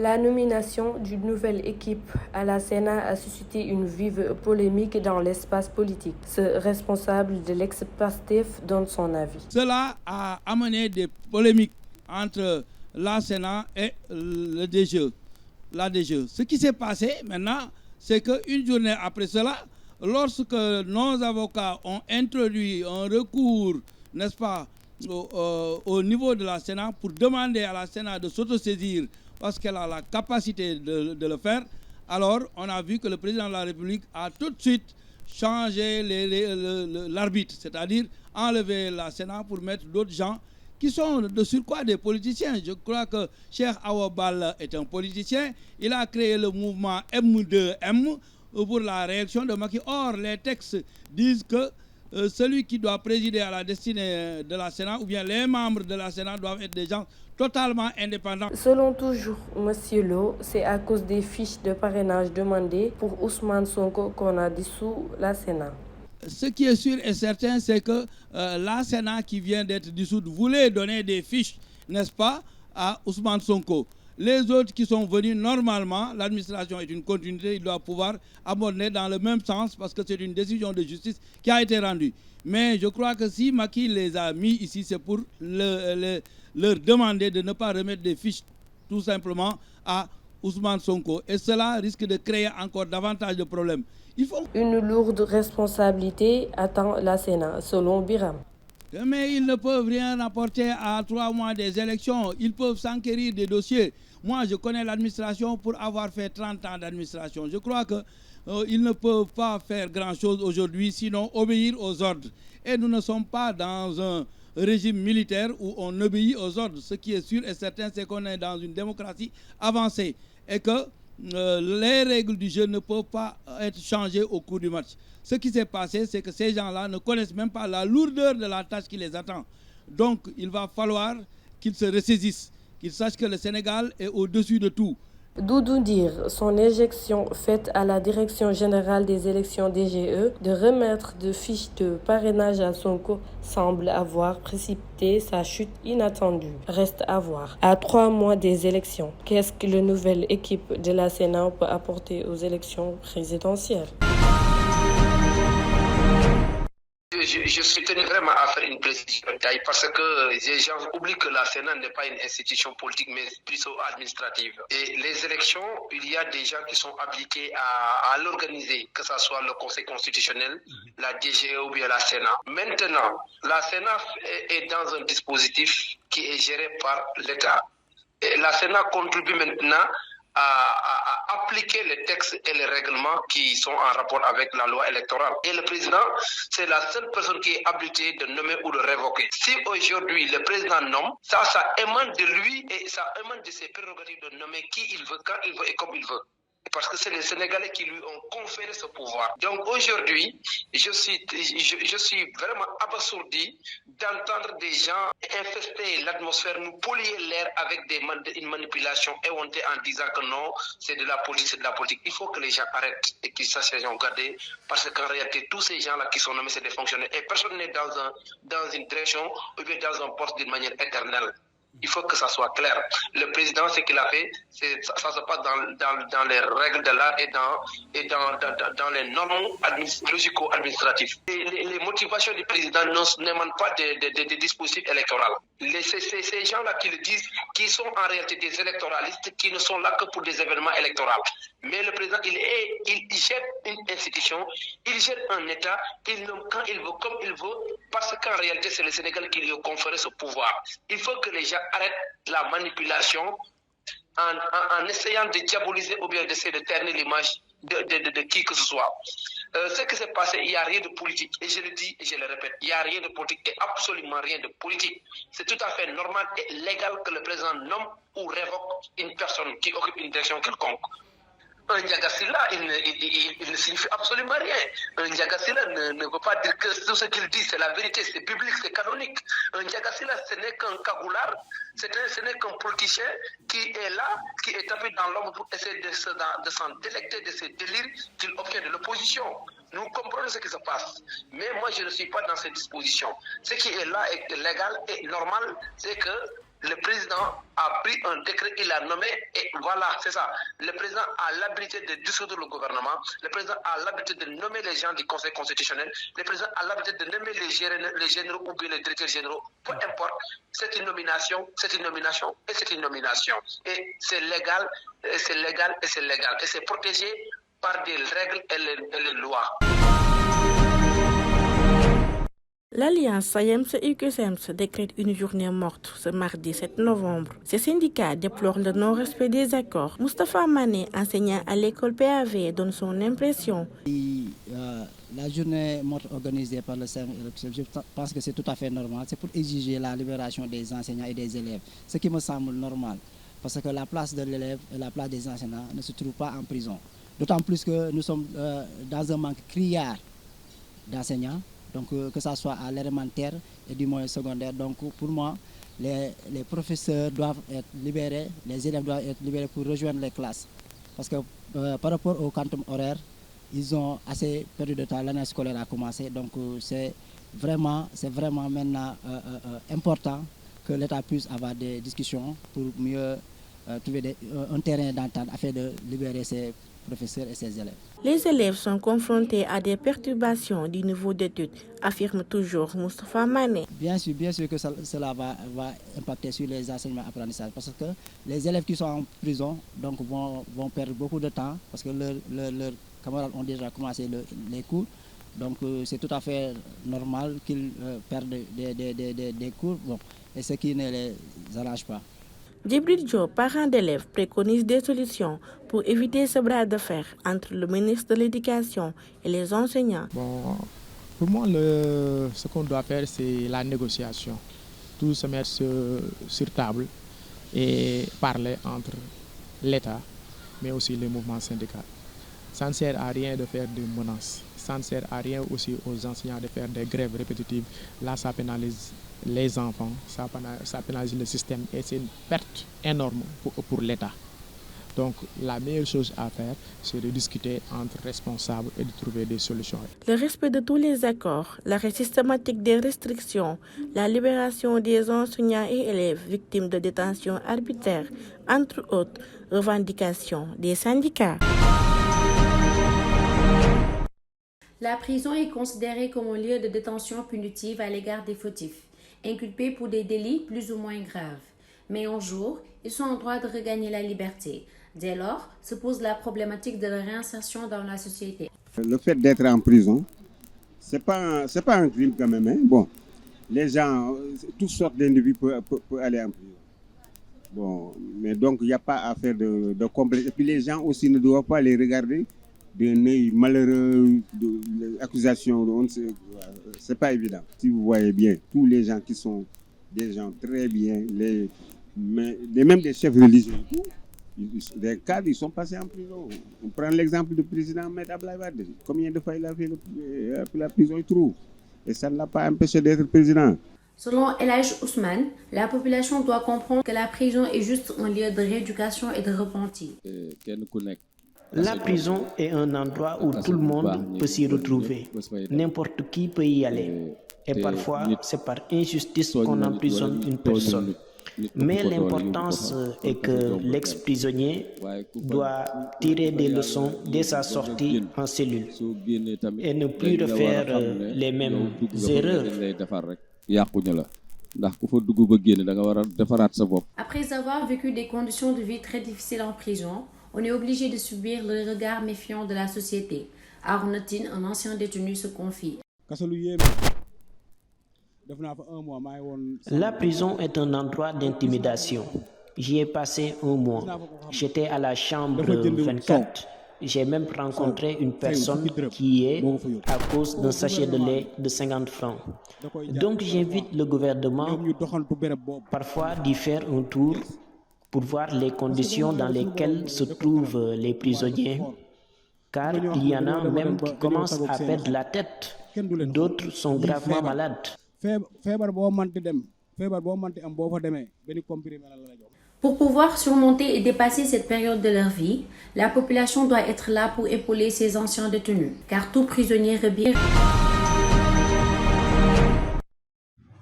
La nomination d'une nouvelle équipe à la Sénat a suscité une vive polémique dans l'espace politique. Ce responsable de l'ex-Pastef donne son avis. Cela a amené des polémiques entre la Sénat et le DGE, la DGE. Ce qui s'est passé maintenant, c'est qu'une journée après cela, lorsque nos avocats ont introduit un recours, n'est-ce pas, au niveau de la Sénat pour demander à la Sénat de s'autosaisir parce qu'elle a la capacité de le faire, alors on a vu que le président de la République a tout de suite changé l'arbitre, c'est-à-dire enlever la Sénat pour mettre d'autres gens qui sont de surcroît des politiciens. Je crois que Cheikh Awa Balla est un politicien. Il a créé le mouvement M2M pour la réaction de Macky. Or, les textes disent que celui qui doit présider à la destinée de la Sénat, ou bien les membres de la Sénat doivent être des gens totalement indépendants. Selon toujours M. Lo, c'est à cause des fiches de parrainage demandées pour Ousmane Sonko qu'on a dissous la Sénat. Ce qui est sûr et certain, c'est que la Sénat qui vient d'être dissoute voulait donner des fiches, n'est-ce pas, à Ousmane Sonko. Les autres qui sont venus, normalement, l'administration est une continuité, il doit pouvoir aborder dans le même sens parce que c'est une décision de justice qui a été rendue. Mais je crois que si Macky les a mis ici, c'est pour leur demander de ne pas remettre des fiches tout simplement à Ousmane Sonko. Et cela risque de créer encore davantage de problèmes. Une lourde responsabilité attend la Sénat, selon Biram. Mais ils ne peuvent rien apporter à 3 mois des élections. Ils peuvent s'enquérir des dossiers. Moi, je connais l'administration pour avoir fait 30 ans d'administration. Je crois qu'ils ne peuvent pas faire grand-chose aujourd'hui, sinon obéir aux ordres. Et nous ne sommes pas dans un régime militaire où on obéit aux ordres. Ce qui est sûr et certain, c'est qu'on est dans une démocratie avancée et que les règles du jeu ne peuvent pas être changées au cours du match. Ce qui s'est passé, c'est que ces gens-là ne connaissent même pas la lourdeur de la tâche qui les attend. Donc, il va falloir qu'ils se ressaisissent, qu'ils sachent que le Sénégal est au-dessus de tout. Doudou Ndir, son éjection faite à la Direction générale des élections DGE de remettre de fiches de parrainage à Sonko semble avoir précipité sa chute inattendue. Reste à voir. À 3 mois des élections, qu'est-ce que la nouvelle équipe de la Sénat peut apporter aux élections présidentielles? Je suis tenu vraiment à faire une précision parce que les gens oublient que la Sénat n'est pas une institution politique mais plutôt administrative. Et les élections, il y a des gens qui sont habilités à l'organiser, que ce soit le Conseil constitutionnel, la DGE ou bien la Sénat. Maintenant, la Sénat est dans un dispositif qui est géré par l'État. Et la Sénat contribue maintenant à appliquer les textes et les règlements qui sont en rapport avec la loi électorale. Et le président, c'est la seule personne qui est habilitée de nommer ou de révoquer. Si aujourd'hui le président nomme, ça émane de lui et ça émane de ses prérogatives de nommer qui il veut, quand il veut et comme il veut. Parce que c'est les Sénégalais qui lui ont conféré ce pouvoir. Donc aujourd'hui, je suis vraiment abasourdi d'entendre des gens infester l'atmosphère, nous polluer l'air avec une manipulation éhontée en disant que non, c'est de la politique, c'est de la politique. Il faut que les gens arrêtent et qu'ils sachent les gens garder parce qu'en réalité, tous ces gens-là qui sont nommés, c'est des fonctionnaires et personne n'est dans une direction ou bien dans un poste d'une manière éternelle. Il faut que ça soit clair. Le président, ce qu'il a fait, ça se passe dans les règles de l'art et dans les normes logico-administratives. Les motivations du président n'émanent pas des dispositifs électoraux. C'est ces gens-là qui le disent, qui sont en réalité des électoralistes, qui ne sont là que pour des événements électoraux. Mais le président, il gère une institution, il gère un État, il nomme quand il veut, comme il veut, parce qu'en réalité, c'est le Sénégal qui lui a conféré ce pouvoir. Il faut que les gens arrêtent la manipulation en essayant de diaboliser ou bien d'essayer de ternir l'image de qui que ce soit. Ce qui s'est passé, il n'y a rien de politique. Et je le dis et je le répète, il n'y a rien de politique et absolument rien de politique. C'est tout à fait normal et légal que le président nomme ou révoque une personne qui occupe une direction quelconque. Un Ndiagasila, il ne signifie absolument rien. Un Ndiagasila ne veut pas dire que tout ce qu'il dit, c'est la vérité, c'est biblique, c'est canonique. Un Ndiagasila, ce n'est qu'un cagoulard, ce n'est qu'un politicien qui est là, qui est tapé dans l'ombre pour essayer de s'en délecter de ces délires qu'il obtient de l'opposition. Nous comprenons ce qui se passe. Mais moi, je ne suis pas dans ces dispositions. Ce qui est là est légal et normal, c'est que le président a pris un décret, il a nommé, et voilà, c'est ça. Le président a l'habilité de dissoudre le gouvernement, le président a l'habilité de nommer les gens du Conseil constitutionnel, le président a l'habilité de nommer les généraux ou bien les directeurs généraux, peu importe. C'est une nomination, c'est une nomination et c'est une nomination. Et c'est légal, et c'est légal, et c'est légal. Et c'est protégé par des règles et les lois. L'Alliance SAEMS-UQSEMS décrète une journée morte ce mardi 7 novembre. Ces syndicats déplorent le non-respect des accords. Moustapha Mané, enseignant à l'école PAV, donne son impression. La journée morte organisée par le SAEMS, je pense que c'est tout à fait normal. C'est pour exiger la libération des enseignants et des élèves, ce qui me semble normal. Parce que la place de l'élève et la place des enseignants ne se trouvent pas en prison. D'autant plus que nous sommes dans un manque criard d'enseignants. Donc que ce soit à l'élémentaire et du moyen secondaire. Donc pour moi, les professeurs doivent être libérés, les élèves doivent être libérés pour rejoindre les classes. Parce que par rapport au quantum horaire, ils ont assez perdu de temps, l'année scolaire a commencé. Donc c'est vraiment maintenant important que l'État puisse avoir des discussions pour mieux trouver un terrain d'entente afin de libérer ses professeurs et ses élèves. Les élèves sont confrontés à des perturbations du niveau d'études, affirme toujours Moustapha Mané. Bien sûr que cela va impacter sur les enseignements et apprentissages parce que les élèves qui sont en prison donc, vont perdre beaucoup de temps parce que leurs camarades ont déjà commencé les cours. Donc c'est tout à fait normal qu'ils perdent des cours et ce qui ne les arrange pas. Djibril Diop, parents d'élèves, préconise des solutions pour éviter ce bras de fer entre le ministre de l'Éducation et les enseignants. Bon, pour moi, ce qu'on doit faire, c'est la négociation. Tout se mettre sur table et parler entre l'État, mais aussi les mouvements syndicaux. Ça ne sert à rien de faire des menaces. Ça ne sert à rien aussi aux enseignants de faire des grèves répétitives. Là, ça pénalise les enfants, ça pénalise le système et c'est une perte énorme pour l'État. Donc la meilleure chose à faire, c'est de discuter entre responsables et de trouver des solutions. Le respect de tous les accords, l'arrêt systématique des restrictions, la libération des enseignants et élèves victimes de détention arbitraire, entre autres revendications des syndicats. La prison est considérée comme un lieu de détention punitive à l'égard des fautifs, inculpés pour des délits plus ou moins graves. Mais un jour, ils sont en droit de regagner la liberté. Dès lors, se pose la problématique de leur réinsertion dans la société. Le fait d'être en prison, c'est pas un crime quand même. Hein? Bon, les gens, toutes sortes d'individus peuvent aller en prison. Bon, mais donc il n'y a pas à faire de complexe. Et puis les gens aussi ne doivent pas les regarder d'un œil malheureux, d'accusations. C'est pas évident. Si vous voyez bien, tous les gens qui sont des gens très bien, même des chefs religieux, des cadres, ils sont passés en prison. On prend l'exemple du président Ahmed Abdoulaye Wade. Combien de fois il a fait la prison, il trouve. Et ça ne l'a pas empêché d'être président. Selon El Hadj Ousmane, la population doit comprendre que la prison est juste un lieu de rééducation et de repentir. La prison est un endroit où tout le monde peut s'y retrouver. N'importe qui peut y aller. Et parfois, c'est par injustice qu'on emprisonne une personne. Mais l'importance est que l'ex-prisonnier doit tirer des leçons dès sa sortie en cellule et ne plus refaire les mêmes erreurs. Après avoir vécu des conditions de vie très difficiles en prison, on est obligé de subir le regard méfiant de la société. Arnaudine, un ancien détenu, se confie. La prison est un endroit d'intimidation. J'y ai passé un mois. J'étais à la chambre 24. J'ai même rencontré une personne qui est à cause d'un sachet de lait de 50 francs. Donc j'invite le gouvernement parfois d'y faire un tour pour voir les conditions dans lesquelles se trouvent les prisonniers. Car il y en a même qui commencent à perdre la tête. D'autres sont gravement malades. Pour pouvoir surmonter et dépasser cette période de leur vie, la population doit être là pour épauler ces anciens détenus, car tout prisonnier rebelle.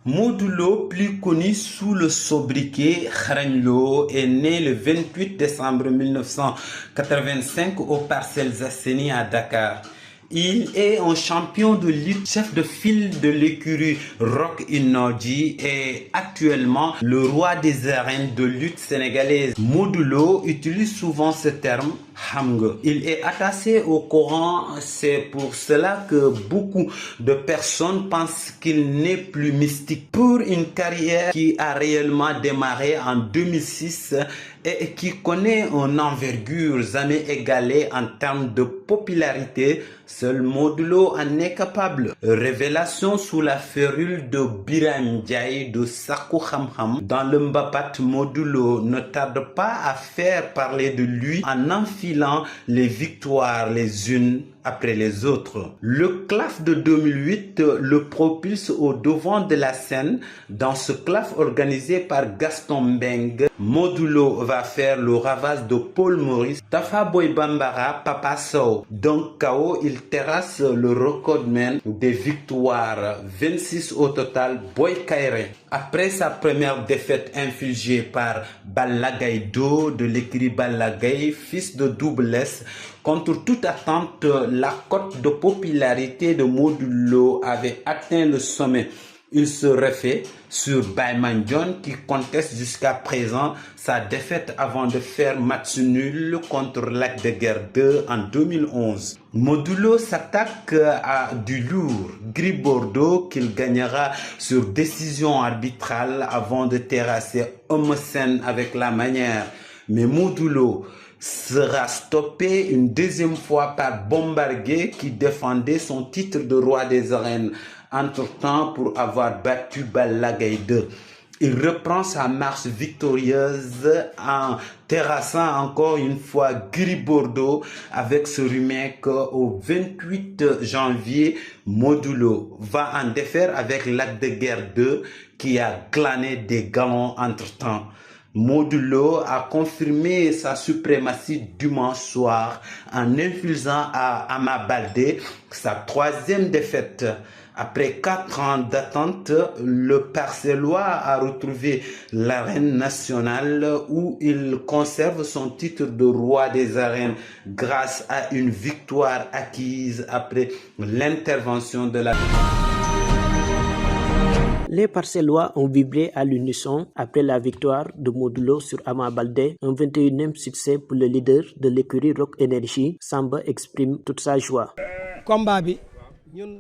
Modou Lo, plus connu sous le sobriquet Xaragne Lo, est né le 28 décembre 1985 aux Parcelles Assainies à Dakar. Il est un champion de lutte, chef de file de l'écurie Rock Énergie et actuellement le roi des arènes de lutte sénégalaise. Modou Lo utilise souvent ce terme Hamga. Il est attaché au Coran, c'est pour cela que beaucoup de personnes pensent qu'il n'est plus mystique. Pour une carrière qui a réellement démarré en 2006 et qui connaît une envergure jamais égalée en termes de popularité, seul Modou Lo en est capable. Révélation sous la férule de Biram Ndiaye de Sakou Xam Xam. Dans le Mbapat, Modou Lo ne tarde pas à faire parler de lui en enfilant les victoires les unes après les autres. Le CLAF de 2008 le propulse au devant de la scène. Dans ce CLAF organisé par Gaston Mbengue, Modou Lo va faire le ravage de Paul Maurice, Tafa Boy Bambara, Papa Sow. Donc KO, il terrasse le recordman des victoires, 26 au total, Boy Kairé. Après sa première défaite infligée par Balla Gaye 2 de l'écurie Balla Gaye, fils de Double S, contre toute attente, la cote de popularité de Modou Lo avait atteint le sommet. Il se refait sur Bayman John qui conteste jusqu'à présent sa défaite avant de faire match nul contre Lac de Guerre 2 en 2011. Modou Lo s'attaque à du lourd, Gris Bordeaux qu'il gagnera sur décision arbitrale avant de terrasser Eumeu Sène avec la manière. Mais Modou Lo sera stoppé une deuxième fois par Bombardier qui défendait son titre de roi des arènes entre-temps pour avoir battu Balla Gaye 2. Il reprend sa marche victorieuse en terrassant encore une fois Gris Bordeaux avec ce remake au 28 janvier. Modou Lo va en défaire avec Lac de Guerre 2 qui a glané des galons entre-temps. Modou Lo a confirmé sa suprématie dimanche soir en infligeant à Ama Baldé sa troisième défaite. Après 4 ans d'attente, le Parcellois a retrouvé l'arène nationale où il conserve son titre de roi des arènes grâce à une victoire acquise après l'intervention de la... Les Parcellois ont vibré à l'unisson après la victoire de Modou Lo sur Ama Baldé, un 21e succès pour le leader de l'écurie Rock Énergie. Samba exprime toute sa joie.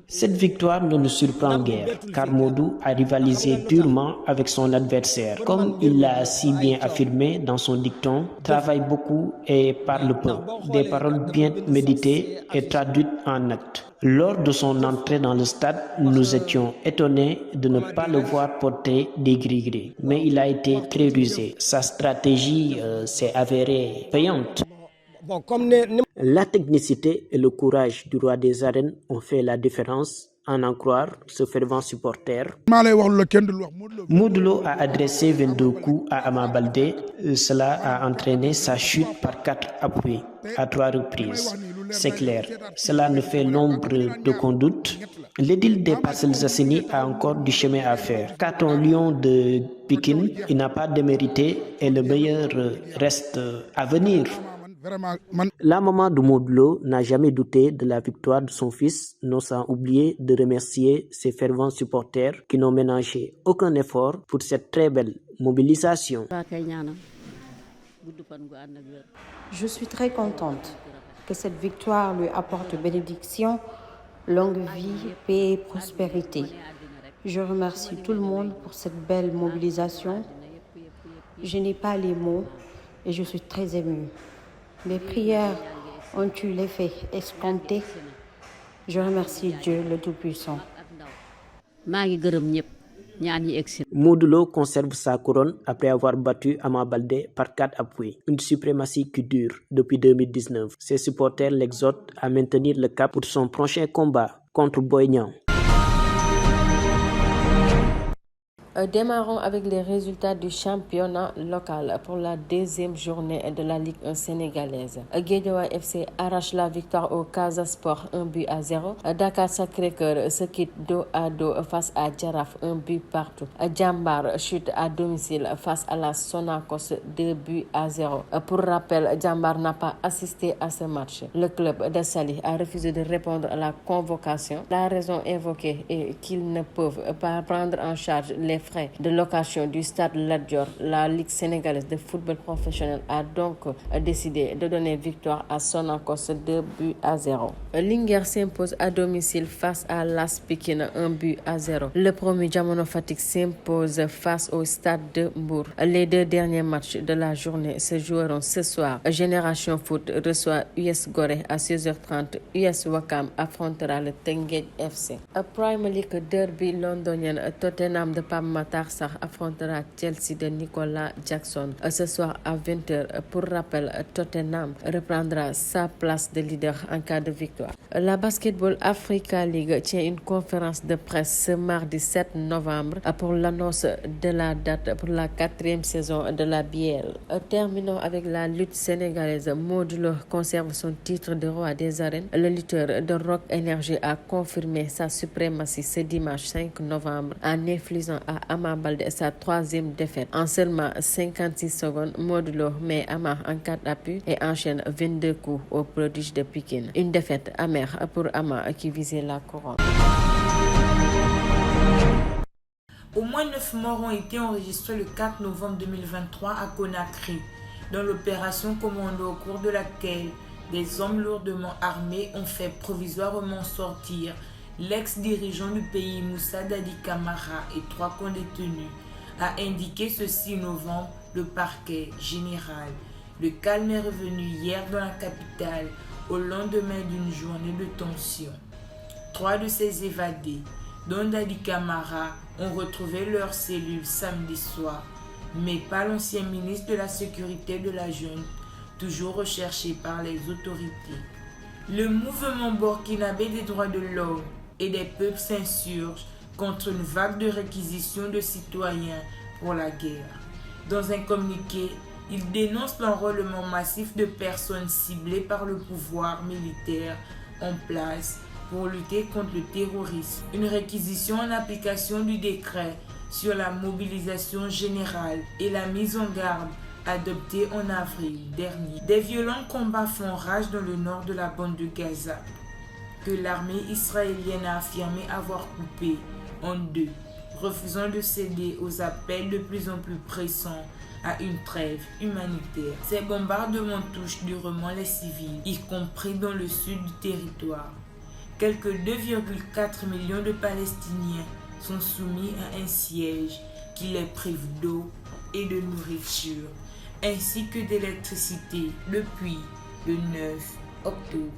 Cette victoire ne nous surprend guère, car Modou a rivalisé durement avec son adversaire. Comme il l'a si bien affirmé dans son dicton, travaille beaucoup et parle peu. Des paroles bien méditées et traduites en actes. Lors de son entrée dans le stade, nous étions étonnés de ne pas le voir porter des gris-gris. Mais il a été très rusé. Sa stratégie s'est avérée payante. La technicité et le courage du roi des arènes ont fait la différence, à en croire ce fervent supporter. Modou Lo a adressé 22 coups à Ama Baldé. Cela a entraîné sa chute par 4 appuis à 3 reprises. C'est clair, cela ne fait l'ombre d'aucun doute. L'édile des Parcelles Assainies a encore du chemin à faire. Qu'a-t-on Lion de Pikine, il n'a pas démérité et le meilleur reste à venir. La maman de Modou Lo n'a jamais douté de la victoire de son fils, non sans oublier de remercier ses fervents supporters qui n'ont ménagé aucun effort pour cette très belle mobilisation. Je suis très contente que cette victoire lui apporte bénédiction, longue vie, paix et prospérité. Je remercie tout le monde pour cette belle mobilisation. Je n'ai pas les mots et je suis très émue. Mes prières ont eu l'effet escompté. Je remercie Dieu le Tout-Puissant. Modou Lo conserve sa couronne après avoir battu Ama Baldé par 4 appuis. Une suprématie qui dure depuis 2019. Ses supporters l'exhortent à maintenir le cap pour son prochain combat contre Boy Niang. Démarrons avec les résultats du championnat local pour la deuxième journée de la Ligue 1 sénégalaise. Guédiawaye FC arrache la victoire au Casa Sport 1-0. Dakar Sacré-Cœur se quitte dos à dos face à Jaraaf 1 partout. Jambar chute à domicile face à la Sonacos 2-0. Pour rappel, Jambar n'a pas assisté à ce match. Le club de Saly a refusé de répondre à la convocation. La raison invoquée est qu'ils ne peuvent pas prendre en charge les frais de location du stade Lat Dior. La Ligue sénégalaise de football professionnel a donc décidé de donner victoire à Sonacos 2-0. Linguère s'impose à domicile face à l'AS Pikine 1-0. Le premier Jamono Fatick s'impose face au stade de Mbour. Les deux derniers matchs de la journée se joueront ce soir. Génération Foot reçoit US Gorée à 16h30. US Ouakam affrontera le Teungueth FC. Premier League derby londonienne, Tottenham de Pape Matar Sarr affrontera Chelsea de Nicolas Jackson ce soir à 20h. Pour rappel, Tottenham reprendra sa place de leader en cas de victoire. La Basketball Africa League tient une conférence de presse ce mardi 7 novembre pour l'annonce de la date pour la 4e saison de la BL. Terminons avec la lutte sénégalaise. Modou Lo conserve son titre de roi des arènes. Le lutteur de Rock Énergie a confirmé sa suprématie ce dimanche 5 novembre en infligeant à Ama Baldé sa 3e défaite. En seulement 56 secondes, Modou Lo met Ama en 4 appuis et enchaîne 22 coups au prodige de Pikine. Une défaite amère pour Ama qui visait la couronne. Au moins 9 morts ont été enregistrés le 4 novembre 2023 à Conakry, dans l'opération commandée au cours de laquelle des hommes lourdement armés ont fait provisoirement sortir l'ex-dirigeant du pays Moussa Dadi Camara et 3 condétenus, a indiqué ce 6 novembre le parquet général. Le calme est revenu hier dans la capitale au lendemain d'une journée de tension. 3 de ces évadés, dont Dadi Camara, ont retrouvé leur cellule samedi soir, mais pas l'ancien ministre de la Sécurité de la junte, toujours recherché par les autorités. Le mouvement burkinabé des droits de l'homme et des peuples s'insurge contre une vague de réquisitions de citoyens pour la guerre. Dans un communiqué, il dénonce l'enrôlement massif de personnes ciblées par le pouvoir militaire en place pour lutter contre le terrorisme. Une réquisition en application du décret sur la mobilisation générale et la mise en garde adoptée en avril dernier. Des violents combats font rage dans le nord de la bande de Gaza, que l'armée israélienne a affirmé avoir coupé en deux, refusant de céder aux appels de plus en plus pressants à une trêve humanitaire. Ces bombardements touchent durement les civils, y compris dans le sud du territoire. Quelques 2,4 millions de Palestiniens sont soumis à un siège qui les prive d'eau et de nourriture, ainsi que d'électricité depuis le 9 octobre.